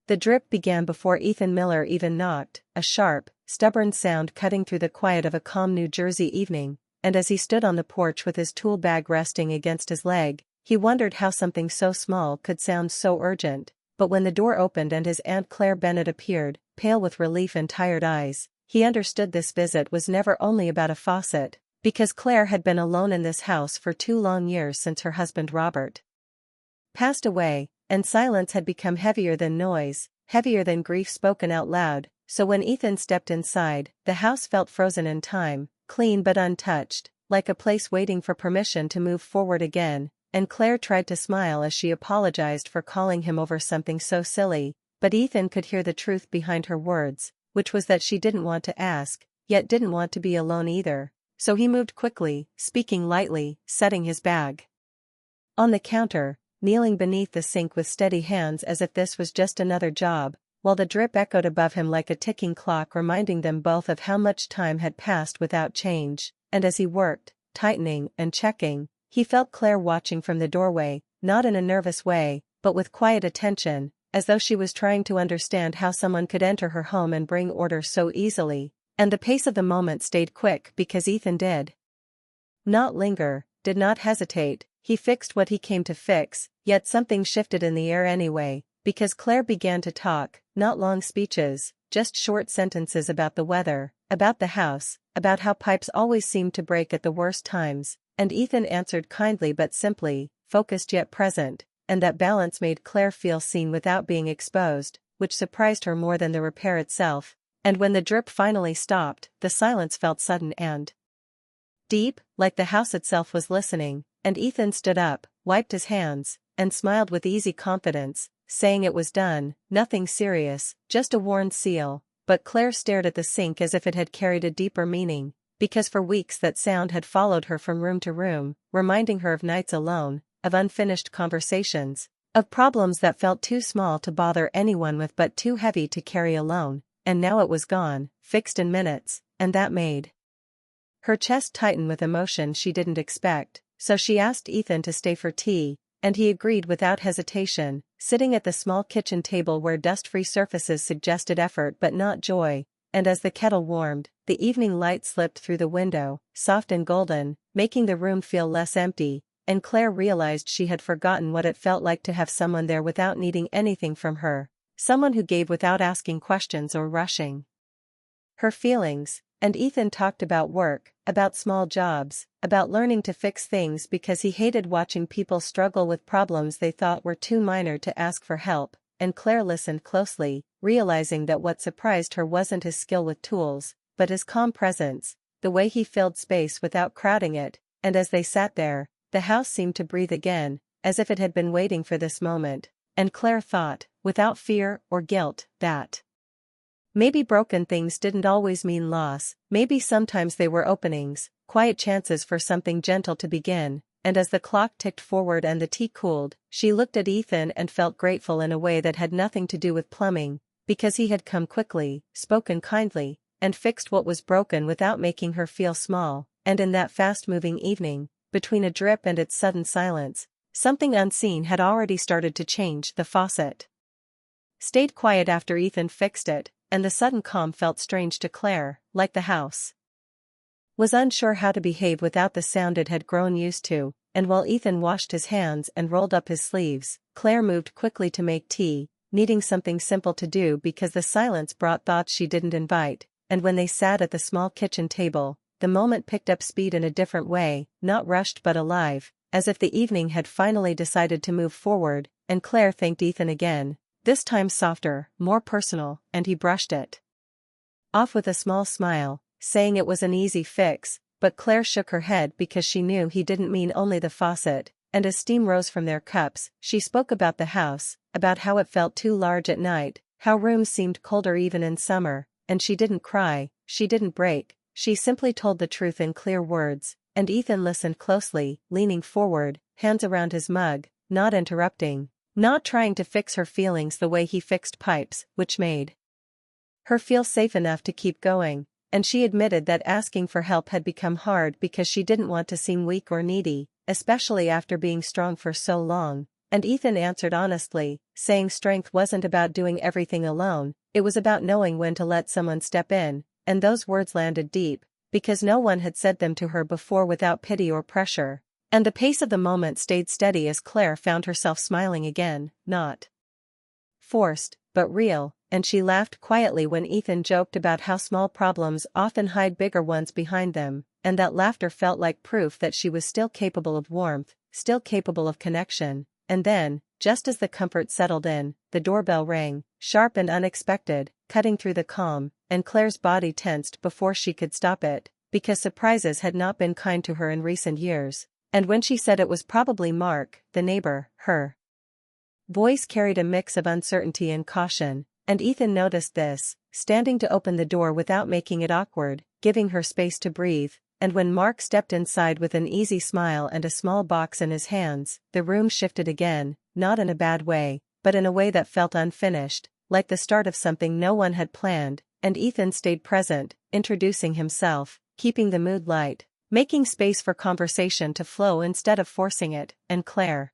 The drip began before Ethan Miller even knocked, a sharp, stubborn sound cutting through the quiet of a calm New Jersey evening, and as he stood on the porch with his tool bag resting against his leg, he wondered how something so small could sound so urgent. But when the door opened and his Aunt Claire Bennet appeared, pale with relief and tired eyes, he understood this visit was never only about a faucet, because Claire had been alone in this house for 2 long years since her husband Robert passed away, and silence had become heavier than noise, heavier than grief spoken out loud. So when Ethan stepped inside, the house felt frozen in time, clean but untouched, like a place waiting for permission to move forward again, and Claire tried to smile as she apologized for calling him over something so silly, but Ethan could hear the truth behind her words, which was that she didn't want to ask, yet didn't want to be alone either. So he moved quickly, speaking lightly, setting his bag on the counter, kneeling beneath the sink with steady hands as if this was just another job, while the drip echoed above him like a ticking clock reminding them both of how much time had passed without change. And as he worked, tightening and checking, he felt Claire watching from the doorway, not in a nervous way, but with quiet attention, as though she was trying to understand how someone could enter her home and bring order so easily. And the pace of the moment stayed quick because Ethan did not linger, did not hesitate. He fixed what he came to fix, yet something shifted in the air anyway, because Claire began to talk, not long speeches, just short sentences about the weather, about the house, about how pipes always seemed to break at the worst times, and Ethan answered kindly but simply, focused yet present, and that balance made Claire feel seen without being exposed, which surprised her more than the repair itself. And when the drip finally stopped, the silence felt sudden and deep, like the house itself was listening, and Ethan stood up, wiped his hands, and smiled with easy confidence, saying it was done, nothing serious, just a worn seal. But Claire stared at the sink as if it had carried a deeper meaning, because for weeks that sound had followed her from room to room, reminding her of nights alone, of unfinished conversations, of problems that felt too small to bother anyone with but too heavy to carry alone. And now it was gone, fixed in minutes, and that made her chest tighten with emotion she didn't expect. So she asked Ethan to stay for tea, and he agreed without hesitation, sitting at the small kitchen table where dust-free surfaces suggested effort but not joy. And as the kettle warmed, the evening light slipped through the window, soft and golden, making the room feel less empty, and Claire realized she had forgotten what it felt like to have someone there without needing anything from her. Someone who gave without asking questions or rushing her feelings. And Ethan talked about work, about small jobs, about learning to fix things because he hated watching people struggle with problems they thought were too minor to ask for help. And Claire listened closely, realizing that what surprised her wasn't his skill with tools, but his calm presence, the way he filled space without crowding it. And as they sat there, the house seemed to breathe again, as if it had been waiting for this moment. And Claire thought, without fear or guilt, that maybe broken things didn't always mean loss, maybe sometimes they were openings, quiet chances for something gentle to begin. And as the clock ticked forward and the tea cooled, she looked at Ethan and felt grateful in a way that had nothing to do with plumbing, because he had come quickly, spoken kindly, and fixed what was broken without making her feel small. And in that fast-moving evening, between a drip and its sudden silence, something unseen had already started to change. The faucet stayed quiet after Ethan fixed it, and the sudden calm felt strange to Claire, like the house was unsure how to behave without the sound it had grown used to. And while Ethan washed his hands and rolled up his sleeves, Claire moved quickly to make tea, needing something simple to do because the silence brought thoughts she didn't invite. And when they sat at the small kitchen table, the moment picked up speed in a different way, not rushed but alive, as if the evening had finally decided to move forward. And Claire thanked Ethan again, this time softer, more personal, and he brushed it off with a small smile, saying it was an easy fix. But Claire shook her head because she knew he didn't mean only the faucet. And as steam rose from their cups, she spoke about the house, about how it felt too large at night, how rooms seemed colder even in summer. And she didn't cry, she didn't break, she simply told the truth in clear words. And Ethan listened closely, leaning forward, hands around his mug, not interrupting, not trying to fix her feelings the way he fixed pipes, which made her feel safe enough to keep going. And she admitted that asking for help had become hard because she didn't want to seem weak or needy, especially after being strong for so long. And Ethan answered honestly, saying strength wasn't about doing everything alone, it was about knowing when to let someone step in, and those words landed deep, because no one had said them to her before without pity or pressure. And the pace of the moment stayed steady as Claire found herself smiling again, not forced, but real, and she laughed quietly when Ethan joked about how small problems often hide bigger ones behind them, and that laughter felt like proof that she was still capable of warmth, still capable of connection. And then, just as the comfort settled in, the doorbell rang, sharp and unexpected, cutting through the calm, and Claire's body tensed before she could stop it, because surprises had not been kind to her in recent years. And when she said it was probably Mark, the neighbor, her voice carried a mix of uncertainty and caution, and Ethan noticed this, standing to open the door without making it awkward, giving her space to breathe. And when Mark stepped inside with an easy smile and a small box in his hands, the room shifted again, not in a bad way, but in a way that felt unfinished, like the start of something no one had planned, and Ethan stayed present, introducing himself, keeping the mood light, making space for conversation to flow instead of forcing it, and Claire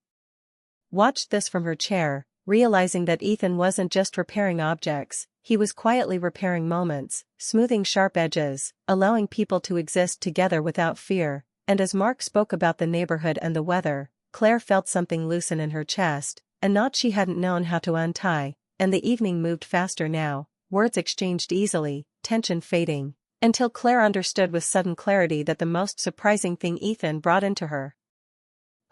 watched this from her chair, realizing that Ethan wasn't just repairing objects, he was quietly repairing moments, smoothing sharp edges, allowing people to exist together without fear. And as Mark spoke about the neighborhood and the weather, Claire felt something loosen in her chest, a knot she hadn't known how to untie, and the evening moved faster now, words exchanged easily, tension fading, until Claire understood with sudden clarity that the most surprising thing Ethan brought into her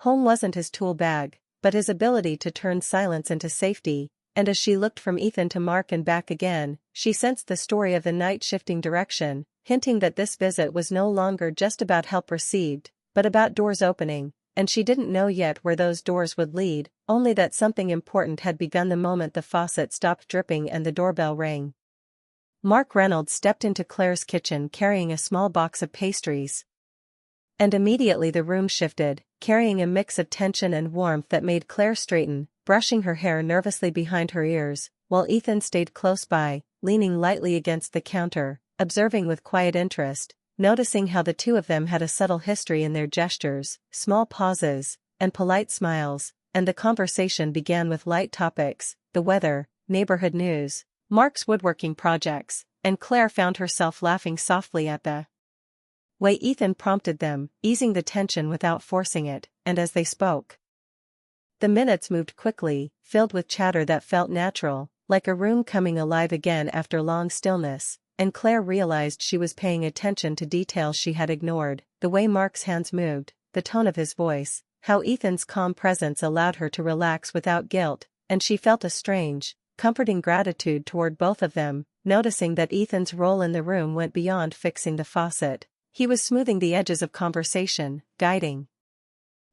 home wasn't his tool bag, but his ability to turn silence into safety. And as she looked from Ethan to Mark and back again, she sensed the story of the night shifting direction, hinting that this visit was no longer just about help received, but about doors opening, and she didn't know yet where those doors would lead, only that something important had begun the moment the faucet stopped dripping and the doorbell rang. Mark Reynolds stepped into Claire's kitchen carrying a small box of pastries. And immediately the room shifted, carrying a mix of tension and warmth that made Claire straighten, brushing her hair nervously behind her ears, while Ethan stayed close by, leaning lightly against the counter, observing with quiet interest, noticing how the two of them had a subtle history in their gestures, small pauses, and polite smiles. And the conversation began with light topics, the weather, neighborhood news, Mark's woodworking projects, and Claire found herself laughing softly at the way Ethan prompted them, easing the tension without forcing it. And as they spoke, the minutes moved quickly, filled with chatter that felt natural, like a room coming alive again after long stillness, and Claire realized she was paying attention to details she had ignored, the way Mark's hands moved, the tone of his voice, how Ethan's calm presence allowed her to relax without guilt, and she felt a strange, comforting gratitude toward both of them, noticing that Ethan's role in the room went beyond fixing the faucet. He was smoothing the edges of conversation, guiding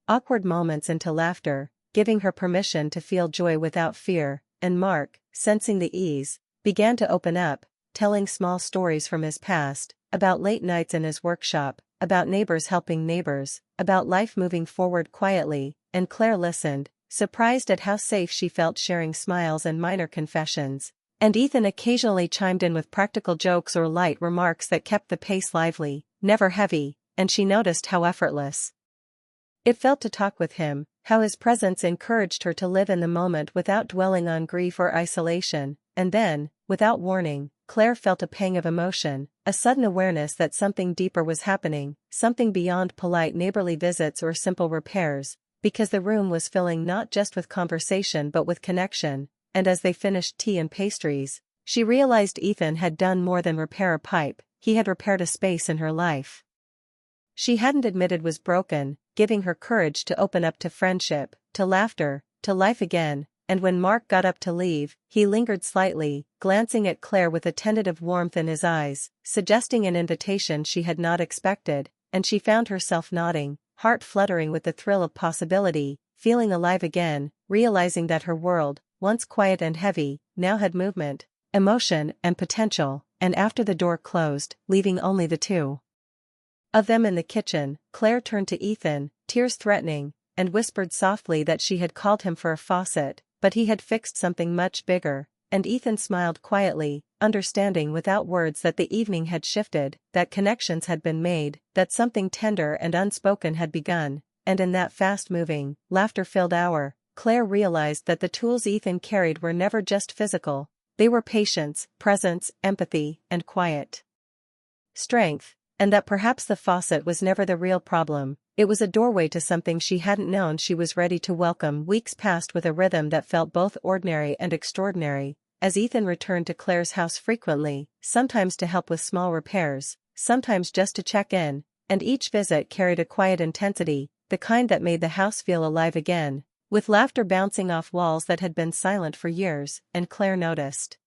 awkward moments into laughter, giving her permission to feel joy without fear. And Mark, sensing the ease, began to open up, telling small stories from his past, about late nights in his workshop, about neighbors helping neighbors, about life moving forward quietly. And Claire listened, surprised at how safe she felt sharing smiles and minor confessions. And Ethan occasionally chimed in with practical jokes or light remarks that kept the pace lively, never heavy, and she noticed how effortless it felt to talk with him, how his presence encouraged her to live in the moment without dwelling on grief or isolation. And then, without warning, Claire felt a pang of emotion, a sudden awareness that something deeper was happening, something beyond polite neighborly visits or simple repairs, because the room was filling not just with conversation but with connection. And as they finished tea and pastries, she realized Ethan had done more than repair a pipe, he had repaired a space in her life she hadn't admitted was broken, giving her courage to open up to friendship, to laughter, to life again. And when Mark got up to leave, he lingered slightly, glancing at Claire with a tentative warmth in his eyes, suggesting an invitation she had not expected, and she found herself nodding, heart fluttering with the thrill of possibility, feeling alive again, realizing that her world, once quiet and heavy, now had movement, emotion, and potential. And after the door closed, leaving only the two of them in the kitchen, Claire turned to Ethan, tears threatening, and whispered softly that she had called him for a faucet, but he had fixed something much bigger. And Ethan smiled quietly, understanding without words that the evening had shifted, that connections had been made, that something tender and unspoken had begun. And in that fast-moving, laughter-filled hour, Claire realized that the tools Ethan carried were never just physical, they were patience, presence, empathy, and quiet strength, and that perhaps the faucet was never the real problem, it was a doorway to something she hadn't known she was ready to welcome. Weeks passed with a rhythm that felt both ordinary and extraordinary, as Ethan returned to Claire's house frequently, sometimes to help with small repairs, sometimes just to check in, and each visit carried a quiet intensity, the kind that made the house feel alive again, with laughter bouncing off walls that had been silent for years. And Claire noticed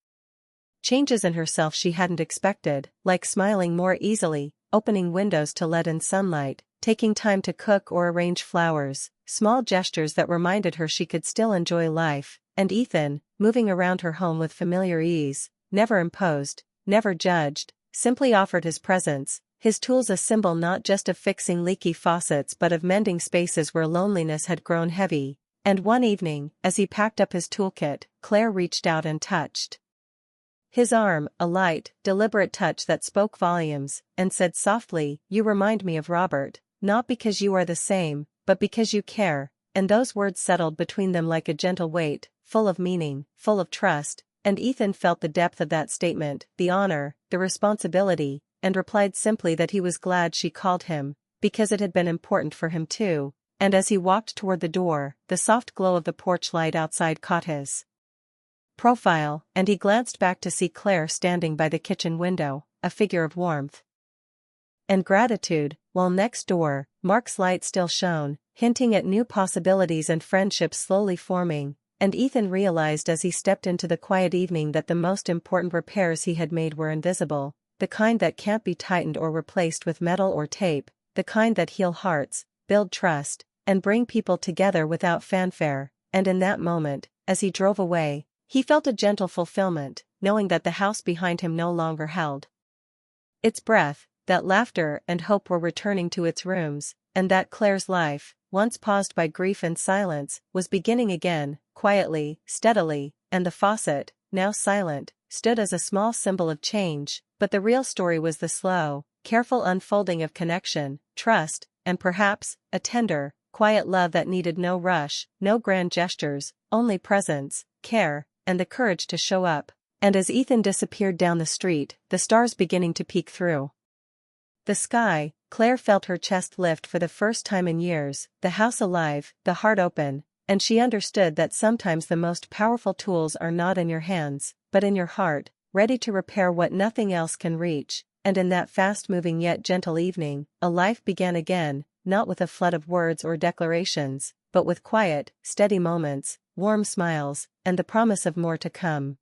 changes in herself she hadn't expected, like smiling more easily, opening windows to let in sunlight, taking time to cook or arrange flowers, small gestures that reminded her she could still enjoy life. And Ethan, moving around her home with familiar ease, never imposed, never judged, simply offered his presence, his tools a symbol not just of fixing leaky faucets but of mending spaces where loneliness had grown heavy. And one evening, as he packed up his toolkit, Claire reached out and touched his arm, a light, deliberate touch that spoke volumes, and said softly, "You remind me of Robert, not because you are the same, but because you care." And those words settled between them like a gentle weight, full of meaning, full of trust, and Ethan felt the depth of that statement, the honor, the responsibility, and replied simply that he was glad she called him, because it had been important for him too. And as he walked toward the door, the soft glow of the porch light outside caught his profile, and he glanced back to see Claire standing by the kitchen window, a figure of warmth and gratitude, while next door, Mark's light still shone, hinting at new possibilities and friendships slowly forming. And Ethan realized as he stepped into the quiet evening that the most important repairs he had made were invisible, the kind that can't be tightened or replaced with metal or tape, the kind that heal hearts, build trust, and bring people together without fanfare. And in that moment, as he drove away, he felt a gentle fulfillment, knowing that the house behind him no longer held its breath, that laughter and hope were returning to its rooms, and that Claire's life, once paused by grief and silence, was beginning again, quietly, steadily. And the faucet, now silent, stood as a small symbol of change, but the real story was the slow, careful unfolding of connection, trust, and perhaps, a tender, quiet love that needed no rush, no grand gestures, only presence, care, and the courage to show up. And as Ethan disappeared down the street, the stars beginning to peek through the sky, Claire felt her chest lift for the first time in years, the house alive, the heart open, and she understood that sometimes the most powerful tools are not in your hands, but in your heart, ready to repair what nothing else can reach. And in that fast-moving yet gentle evening, a life began again, not with a flood of words or declarations, but with quiet, steady moments, warm smiles, and the promise of more to come.